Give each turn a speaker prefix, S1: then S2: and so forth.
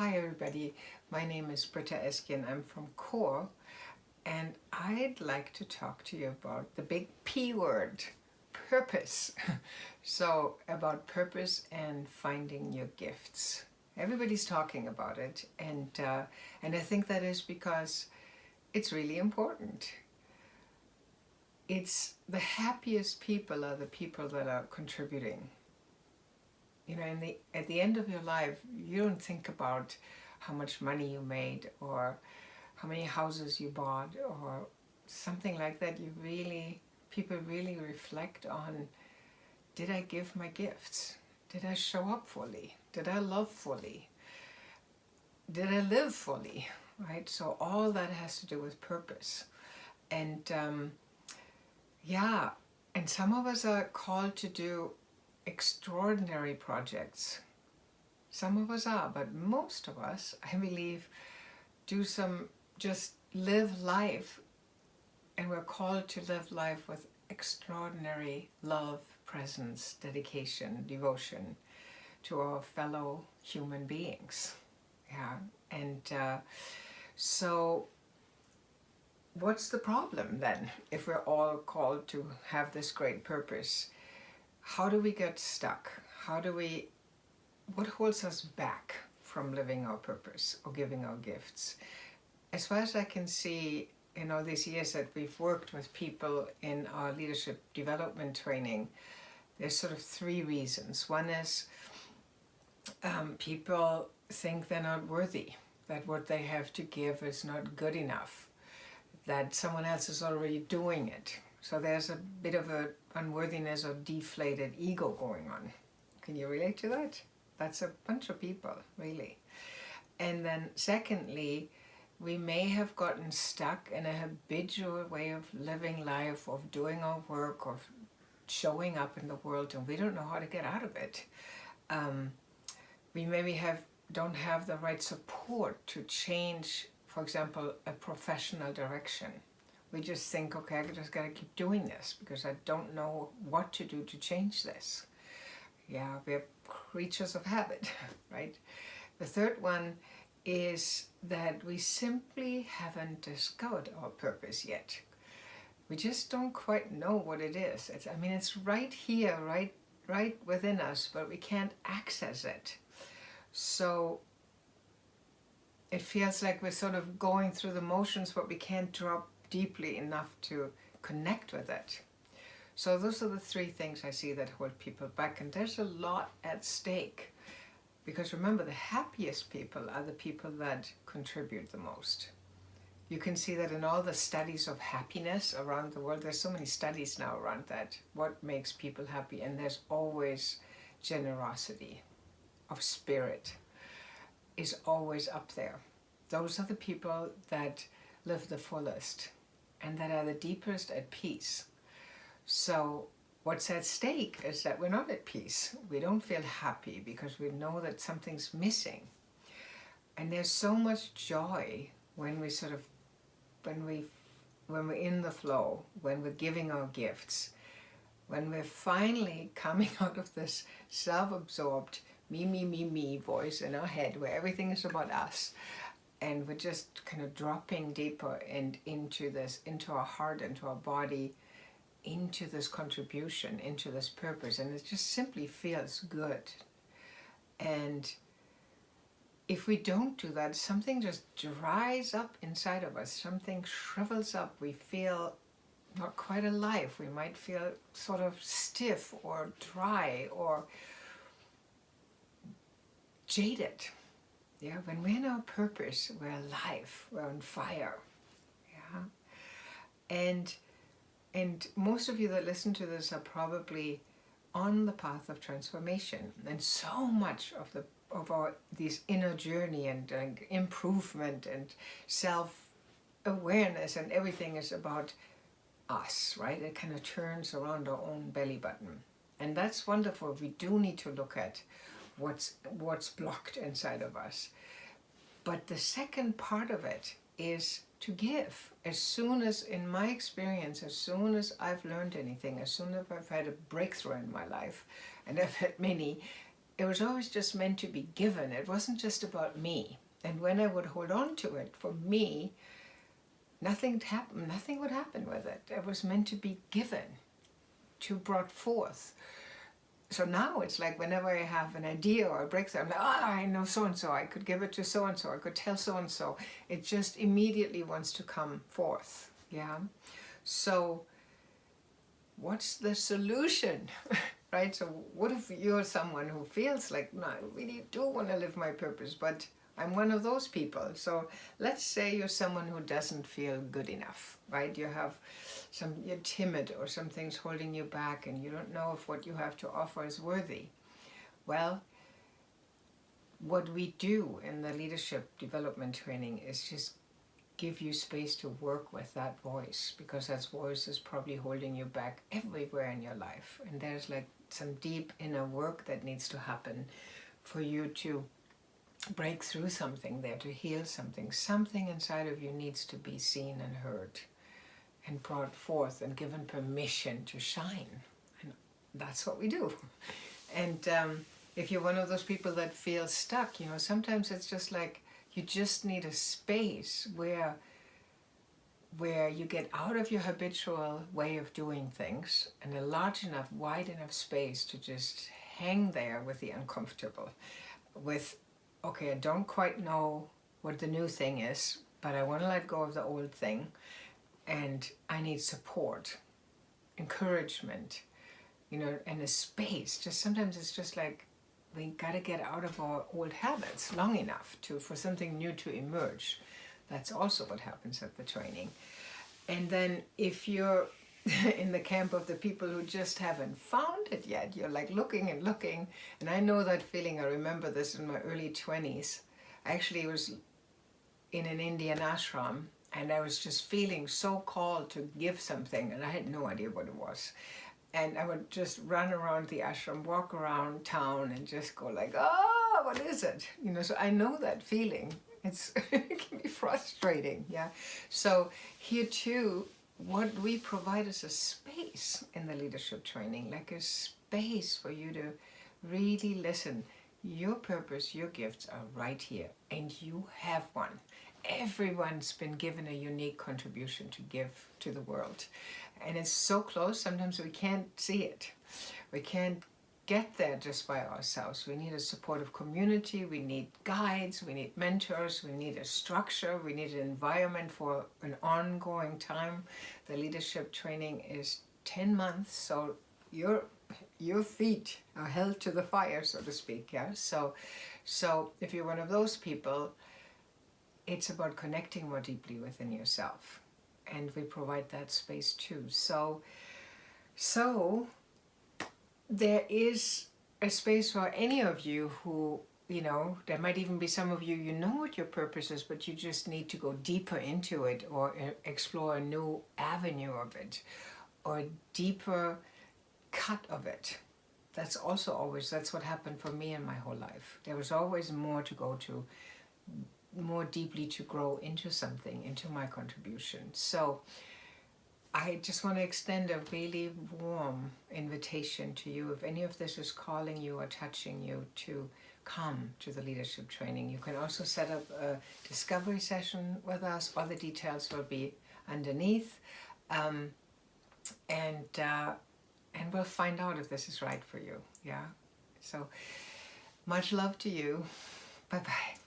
S1: Hi everybody, my name is Britta Eskey and I'm from CORE, and I'd like to talk to you about the big P word, purpose. So about purpose and finding your gifts. Everybody's talking about it, and I think that is because it's really important. It's the happiest people are the people that are contributing. You know, at the end of your life, you don't think about how much money you made or how many houses you bought or something like that. People really reflect on, did I give my gifts? Did I show up fully? Did I love fully? Did I live fully? Right? So all that has to do with purpose. And and some of us are called to do extraordinary projects. Some of us are, but most of us, I believe, just live life, and we're called to live life with extraordinary love, presence, dedication, devotion to our fellow human beings. Yeah, and so what's the problem then if we're all called to have this great purpose? How do we get stuck? What holds us back from living our purpose or giving our gifts? As far as I can see, in all these years that we've worked with people in our leadership development training, there's sort of three reasons. One is people think they're not worthy, that what they have to give is not good enough, that someone else is already doing it. So there's a bit of a unworthiness or deflated ego going on. Can you relate to that? That's a bunch of people, really. And then secondly, we may have gotten stuck in a habitual way of living life, of doing our work, of showing up in the world, and we don't know how to get out of it. We maybe don't have the right support to change, for example, a professional direction. We just think, okay, I just gotta keep doing this because I don't know what to do to change this. Yeah, we're creatures of habit, right? The third one is that we simply haven't discovered our purpose yet. We just don't quite know what it is. It's right here, right within us, but we can't access it. So it feels like we're sort of going through the motions, but we can't drop deeply enough to connect with it. So those are the three things I see that hold people back, and there's a lot at stake. Because remember, the happiest people are the people that contribute the most. You can see that in all the studies of happiness around the world. There's so many studies now around that. What makes people happy? And there's always generosity of spirit is always up there. Those are the people that live the fullest and that are the deepest at peace. So what's at stake is that we're not at peace. We don't feel happy because we know that something's missing. And there's so much joy when we're in the flow, when we're giving our gifts, when we're finally coming out of this self-absorbed me voice in our head where everything is about us, and we're just kind of dropping deeper and into our heart, into our body, into this contribution, into this purpose, and it just simply feels good. And if we don't do that, something just dries up inside of us, something shrivels up, we feel not quite alive, we might feel sort of stiff or dry or jaded. Yeah, when we're in our purpose, we're alive, we're on fire. Yeah, and most of you that listen to this are probably on the path of transformation, and so much of this inner journey and improvement and self-awareness and everything is about us, right? It kind of turns around our own belly button, and that's wonderful. We do need to look at what's blocked inside of us, but the second part of it is to give. As soon as, in my experience, as soon as I've learned anything, as soon as I've had a breakthrough in my life, and I've had many, it was always just meant to be given. It wasn't just about me. And when I would hold on to it for me, nothing happened. Nothing would happen with it. It was meant to be given, to brought forth. So now it's like whenever I have an idea or a breakthrough, I'm like, oh, I know so-and-so. I could give it to so-and-so. I could tell so-and-so. It just immediately wants to come forth. Yeah. So what's the solution? Right? So what if you're someone who feels like, no, I really do want to live my purpose, but I'm one of those people. So let's say you're someone who doesn't feel good enough, right? You're timid, or something's holding you back and you don't know if what you have to offer is worthy. Well, what we do in the leadership development training is just give you space to work with that voice, because that voice is probably holding you back everywhere in your life. And there's like some deep inner work that needs to happen for you to break through something there, to heal something. Something inside of you needs to be seen and heard and brought forth and given permission to shine. And that's what we do. And if you're one of those people that feel stuck, sometimes it's just like you just need a space where you get out of your habitual way of doing things, and a large enough, wide enough space to just hang there with the uncomfortable, with, okay, I don't quite know what the new thing is, but I want to let go of the old thing, and I need support, encouragement, and a space. Just sometimes it's just like we got to get out of our old habits long enough for something new to emerge. That's also what happens at the training. And then if you're in the camp of the people who just haven't found it yet, you're like looking and looking. And I know that feeling. I remember this in my early 20s. I actually was in an Indian ashram, and I was just feeling so called to give something, and I had no idea what it was. And I would just run around the ashram, walk around town, and just go like, oh, what is it? So I know that feeling. It can be frustrating, yeah? So here too, what we provide is a space in the leadership training, like a space for you to really listen. Your purpose, your gifts are right here, and you have one. Everyone's been given a unique contribution to give to the world. And it's so close, sometimes we can't see it. We can't get there just by ourselves. We need a supportive community, we need guides, we need mentors, we need a structure, we need an environment for an ongoing time. The leadership training is 10 months, so your feet are held to the fire, so to speak, yeah? So if you're one of those people, it's about connecting more deeply within yourself. And we provide that space too. So there is a space for any of you who, there might even be some of you, what your purpose is, but you just need to go deeper into it, or explore a new avenue of it, or a deeper cut of it. That's what happened for me in my whole life. There was always more to go to, more deeply to grow into something, into my contribution. So I just want to extend a really warm invitation to you. If any of this is calling you or touching you, to come to the leadership training. You can also set up a discovery session with us. All the details will be underneath. And we'll find out if this is right for you. Yeah. So much love to you. Bye-bye.